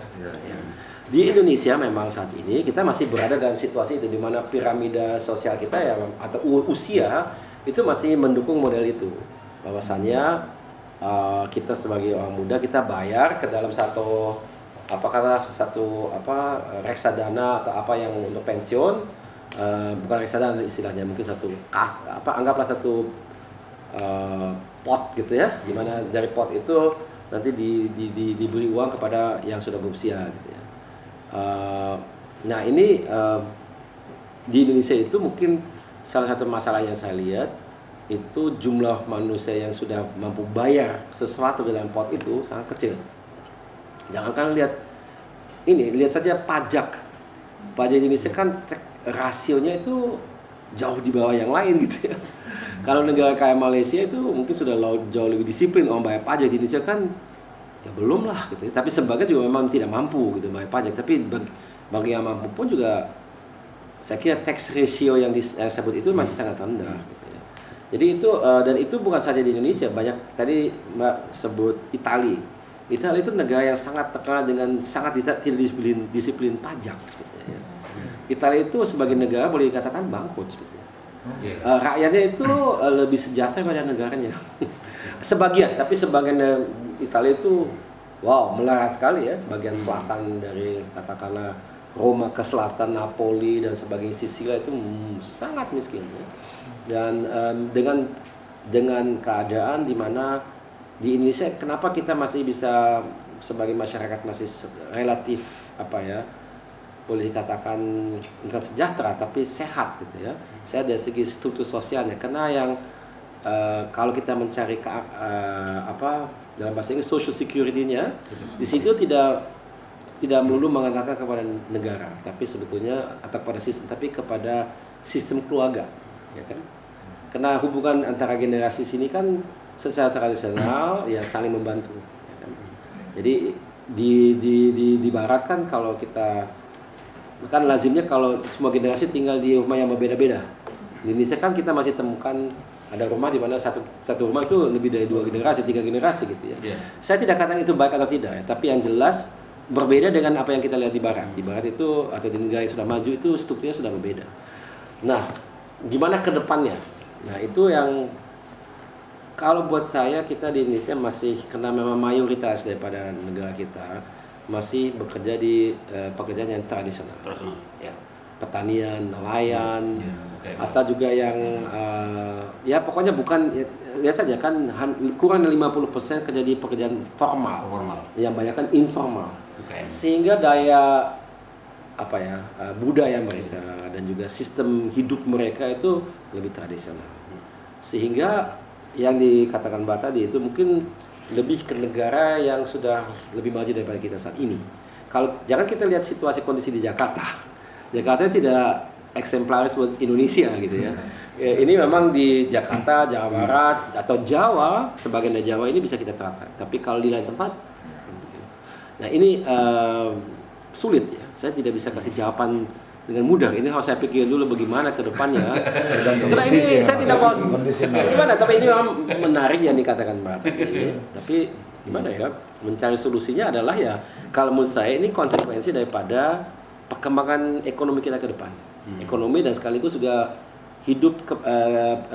Di Indonesia memang saat ini kita masih berada dalam situasi itu di mana piramida sosial kita atau usia itu masih mendukung model itu. Bahwasannya kita sebagai orang muda kita bayar ke dalam satu reksadana atau apa yang untuk pensiun, bukan reksadana istilahnya, mungkin anggaplah satu pot gitu ya, dimana dari pot itu nanti diberi uang kepada yang sudah berusia gitu ya. Nah ini di Indonesia itu mungkin salah satu masalah yang saya lihat itu jumlah manusia yang sudah mampu bayar sesuatu dalam pot itu sangat kecil. Jangankan lihat saja pajak Indonesia kan rasionya itu jauh di bawah yang lain gitu ya. Kalau negara kayak Malaysia itu mungkin sudah jauh lebih disiplin orang bayar pajak. Di Indonesia kan ya belum lah gitu. Tapi sebagian juga memang tidak mampu gitu bayar pajak. Tapi bagi yang mampu pun juga saya kira tax ratio yang disebut itu masih sangat rendah gitu ya. Jadi itu dan itu bukan saja di Indonesia, banyak tadi Mbak sebut Italia itu negara yang sangat terkenal dengan sangat tidak disiplin pajak sebetulnya. Italia itu sebagai negara boleh dikatakan bangkrut sebetulnya. Rakyatnya itu lebih sejahtera pada negaranya. Sebagian Italia itu melarat sekali ya, bagian selatan dari katakanlah Roma ke selatan, Napoli dan sebagainya, Sisilia itu sangat miskin ya. Dan dengan keadaan di mana di Indonesia kenapa kita masih bisa sebagai masyarakat masih relatif boleh dikatakan bukan sejahtera tapi sehat gitu ya. Saya dari segi struktur sosialnya, karena yang kalau kita mencari dalam bahasa Inggris social security-nya di situ tidak melulu mengatakan kepada negara, tapi sebetulnya atau kepada sistem, tapi kepada sistem keluarga, ya kan? Karena hubungan antara generasi sini kan secara tradisional ya saling membantu, ya kan? Jadi di barat kan kalau kita kan lazimnya kalau semua generasi tinggal di rumah yang berbeda-beda. Di Indonesia kan kita masih temukan ada rumah di mana satu rumah itu lebih dari 2 generasi, 3 generasi gitu ya. Yeah. Saya tidak katakan itu baik atau tidak ya, tapi yang jelas berbeda dengan apa yang kita lihat di barat. Di barat itu atau di negara yang sudah maju itu strukturnya sudah berbeda. Nah, gimana ke depannya? Nah, itu yang kalau buat saya kita di Indonesia masih karena memang mayoritas daripada negara kita masih bekerja di pekerjaan yang tradisional. Ya, pertanian, nelayan, atau juga yang ya pokoknya bukan lihat saja kan kurang dari 50% kerja di pekerjaan formal. Yang banyak kan informal. Sehingga daya budaya mereka dan juga sistem hidup mereka itu lebih tradisional. Sehingga yang dikatakan Mbak tadi itu mungkin lebih ke negara yang sudah lebih maju daripada kita saat ini. Kalau jangan kita lihat situasi kondisi di Jakarta. Jakarta tidak eksemplaris buat Indonesia gitu ya. Ini memang di Jakarta, Jawa Barat atau Jawa, sebagian dari Jawa ini bisa kita terapkan. Tapi kalau di lain tempat, nah ini sulit ya. Saya tidak bisa kasih jawaban dengan mudah. Ini harus saya pikirin dulu bagaimana ke depannya. Karena ini saya tidak mau gimana, tapi ini memang menarik yang dikatakan Mbak. Tapi gimana ya? Mencari solusinya adalah ya kalau menurut saya ini konsekuensi daripada perkembangan ekonomi kita ke depan. Ekonomi dan sekaligus juga hidup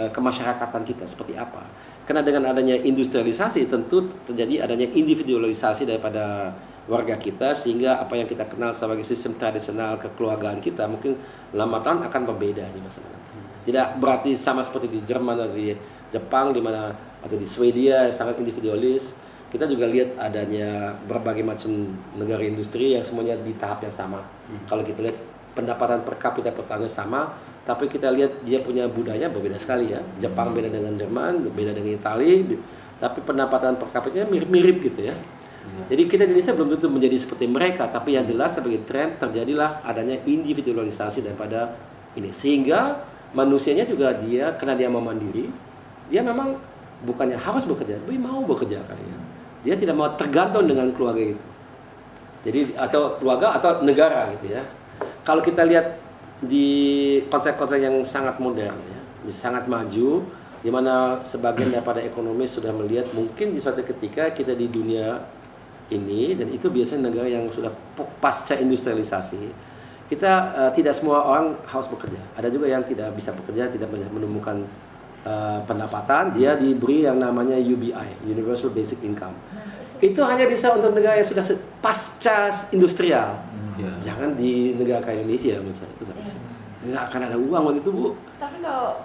kemasyarakatan kita seperti apa. Karena dengan adanya industrialisasi tentu terjadi adanya individualisasi daripada warga kita, sehingga apa yang kita kenal sebagai sistem tradisional kekeluargaan kita mungkin lama-lama akan berbeda di masa depan. Tidak berarti sama seperti di Jerman atau di Jepang atau di Swedia sangat individualis. Kita juga lihat adanya berbagai macam negara industri yang semuanya di tahap yang sama. Kalau kita lihat pendapatan per kapita per tahunnya sama, tapi kita lihat dia punya budaya berbeda sekali ya. Jepang beda dengan Jerman, beda dengan Italia, tapi pendapatan per kapitanya mirip-mirip gitu ya. Jadi kita di Indonesia belum tentu menjadi seperti mereka, tapi yang jelas sebagai tren terjadilah adanya individualisasi daripada ini, sehingga manusianya juga dia karena dia mau mandiri, dia memang bukannya harus bekerja, tapi mau bekerja kali ya. Dia tidak mau tergantung dengan keluarga itu. Jadi atau keluarga atau negara gitu ya. Kalau kita lihat di konsep-konsep yang sangat modern ya, sangat maju, di mana sebagian daripada ekonomi sudah melihat mungkin di suatu ketika kita di dunia ini, dan itu biasanya negara yang sudah pasca industrialisasi, kita tidak semua orang harus bekerja. Ada juga yang tidak bisa bekerja, tidak menemukan pendapatan, dia diberi yang namanya UBI, Universal Basic Income. Itu hanya bisa untuk negara yang sudah pasca industrial. Jangan di negara kayak Indonesia misalnya, itu nggak bisa. Nggak akan ada uang waktu itu, Bu. Tapi kalau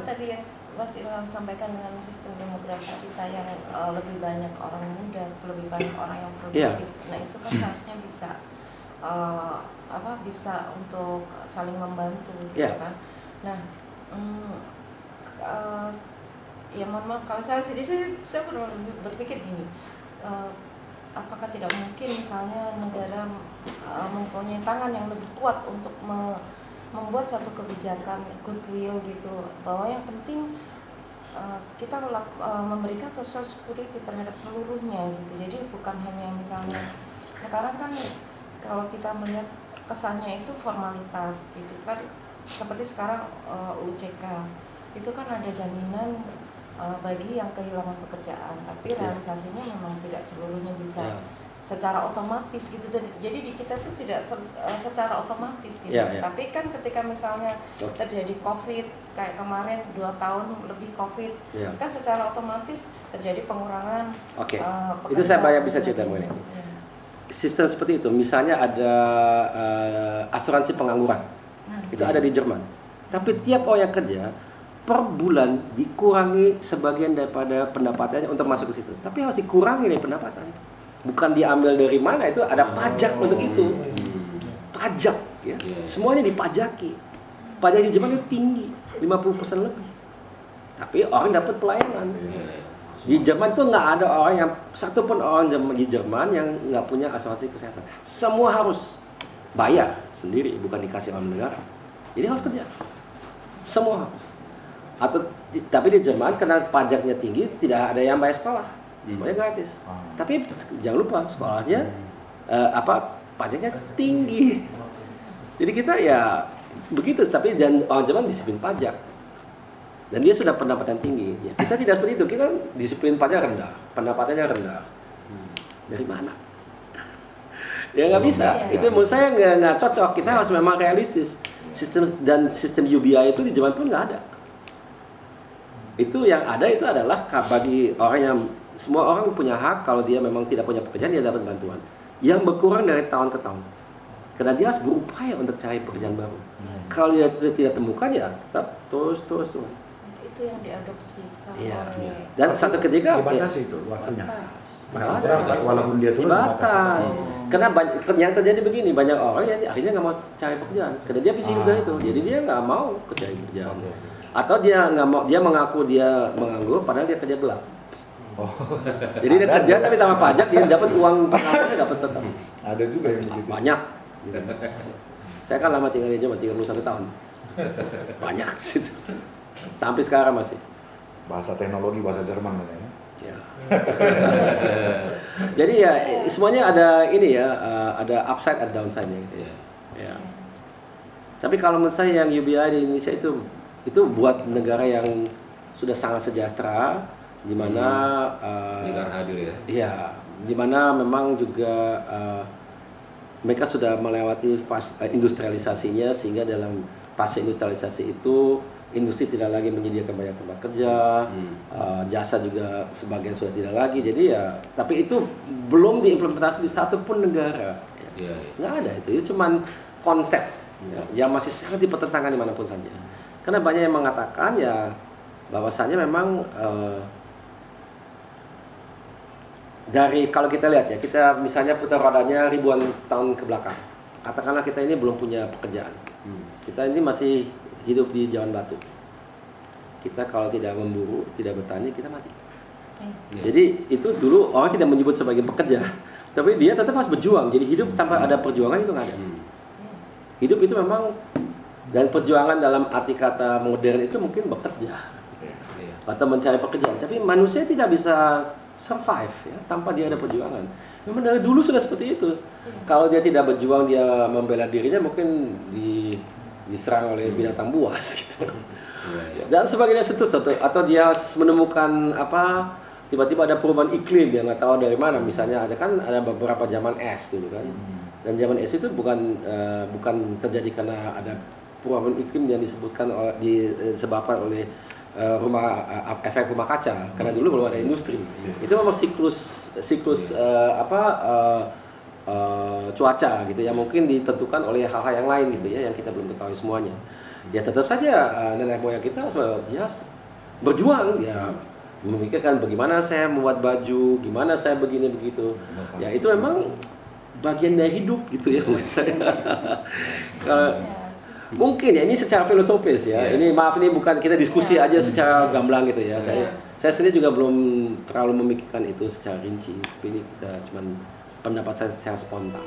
tadi yang Mas Ilham sampaikan dengan sistem demografi kita yang lebih banyak orang muda, lebih banyak orang yang produktif, nah itu kan seharusnya bisa bisa untuk saling membantu, gitu kan. Nah, ya mohon maaf kalau saya berpikir gini, apakah tidak mungkin misalnya negara mempunyai tangan yang lebih kuat untuk membuat satu kebijakan goodwill gitu, bahwa yang penting kita memberikan social security terhadap seluruhnya gitu. Jadi bukan hanya misalnya sekarang kan kalau kita melihat kesannya itu formalitas gitu kan, seperti sekarang UCK itu kan ada jaminan bagi yang kehilangan pekerjaan, tapi realisasinya memang tidak seluruhnya bisa secara otomatis gitu. Jadi di kita tuh tidak secara otomatis gitu. Tapi kan ketika misalnya terjadi COVID kayak kemarin 2 tahun lebih COVID, kan secara otomatis terjadi pengurangan. Itu saya banyak bisa cerita mengenai sistem seperti itu. Misalnya ada asuransi pengangguran, itu ada di Jerman. Tapi tiap orang yang kerja per bulan dikurangi sebagian daripada pendapatannya untuk masuk ke situ. Tapi harus dikurangi dari pendapatan. Bukan diambil dari mana, itu ada pajak untuk itu. Pajak ya. Semuanya dipajaki. Pajak di Jerman itu tinggi, 50% lebih. Tapi orang dapat pelayanan. Di Jerman itu nggak ada orang yang satu pun orang di Jerman yang nggak punya asuransi kesehatan. Semua harus bayar sendiri, bukan dikasih orang negara. Jadi harus kerja. Semua harus. Tapi di Jerman karena pajaknya tinggi, tidak ada yang bayar sekolah. Semuanya gratis. Tapi jangan lupa sekolahnya pajaknya tinggi. Jadi kita ya begitu, tapi orang Jerman disiplin pajak. Dan dia sudah pendapatan tinggi. Ya, kita tidak seperti itu. Kita disiplin pajak rendah, pendapatannya rendah. Dari mana? Ya nggak bisa. Itu menurut saya nggak cocok. Kita harus memang realistis. Sistem UBI itu di Jerman pun nggak ada. Itu yang ada itu adalah bagi orang yang semua orang punya hak, kalau dia memang tidak punya pekerjaan dia dapat bantuan yang berkurang dari tahun ke tahun, karena dia harus berupaya untuk cari pekerjaan baru. Kalau dia tidak temukan ya tetap terus. Itu yang diadopsi sekarang. Dan satu ketika dibatasi itu waktunya. Dibatas. Walaupun dia turun dibatas. Karena yang terjadi begini, banyak orang yang akhirnya nggak mau cari pekerjaan karena dia visi juga itu, jadi dia nggak mau cari pekerjaan. Atau dia nggak mau, dia mengaku dia menganggur padahal dia kerja gelap. Jadi dia kerja tapi tanpa pajak, dia dapat uang penghasilannya dapat tetap. Ada juga yang begitu. Banyak. Saya kan lama tinggal di Jerman, 31 tahun. Banyak situ. Sampai sekarang masih. Bahasa teknologi, bahasa Jerman namanya. Ya. Jadi ya semuanya ada ini ya, ada upside ada downside-nya gitu ya. Ya. Tapi kalau menurut saya yang UBI di Indonesia itu buat negara yang sudah sangat sejahtera, di mana negara hadir ya. Iya, di mana memang juga mereka sudah melewati industrialisasinya, sehingga dalam pasca industrialisasi itu industri tidak lagi menyediakan banyak tempat kerja, jasa juga sebagian sudah tidak lagi. Jadi ya, tapi itu belum diimplementasi di satu pun negara. Nggak ada itu cuman konsep yang masih sangat dipertentangkan dimanapun saja. Karena banyak yang mengatakan ya bahwasannya memang dari kalau kita lihat ya, kita misalnya putar rodanya ribuan tahun ke belakang, katakanlah kita ini belum punya pekerjaan, kita ini masih hidup di zaman batu. Kita kalau tidak memburu, tidak bertani, kita mati. Jadi itu dulu orang tidak menyebut sebagai pekerja, tapi dia tetap harus berjuang. Jadi hidup tanpa ada perjuangan itu nggak ada. Hidup itu memang, dan perjuangan dalam arti kata modern itu mungkin bekerja atau mencari pekerjaan. Tapi manusia tidak bisa survive ya tanpa dia ada perjuangan. Memang dari dulu sudah seperti itu. Kalau dia tidak berjuang, dia membela dirinya mungkin diserang oleh binatang buas gitu. Dan sebagainya atau dia menemukan apa, tiba-tiba ada perubahan iklim yang nggak tahu dari mana. Misalnya ada beberapa zaman es dulu kan, dan zaman es itu bukan terjadi karena ada perubahan iklim yang disebabkan oleh efek rumah kaca, karena dulu belum ada industri. Itu memang siklus cuaca gitu ya, mungkin ditentukan oleh hal-hal yang lain gitu ya, yang kita belum ketahui semuanya. Ya tetap saja nenek moyang kita ya berjuang ya, memikirkan bagaimana saya membuat baju, gimana saya begini begitu. Ya itu memang bagian dari hidup gitu ya menurut saya. Kalau mungkin ya ini secara filosofis ya. Ini maaf, ini bukan kita diskusi aja secara gamblang gitu ya. Saya sendiri juga belum terlalu memikirkan itu secara rinci. Tapi ini kita cuman pendapat saya secara spontan.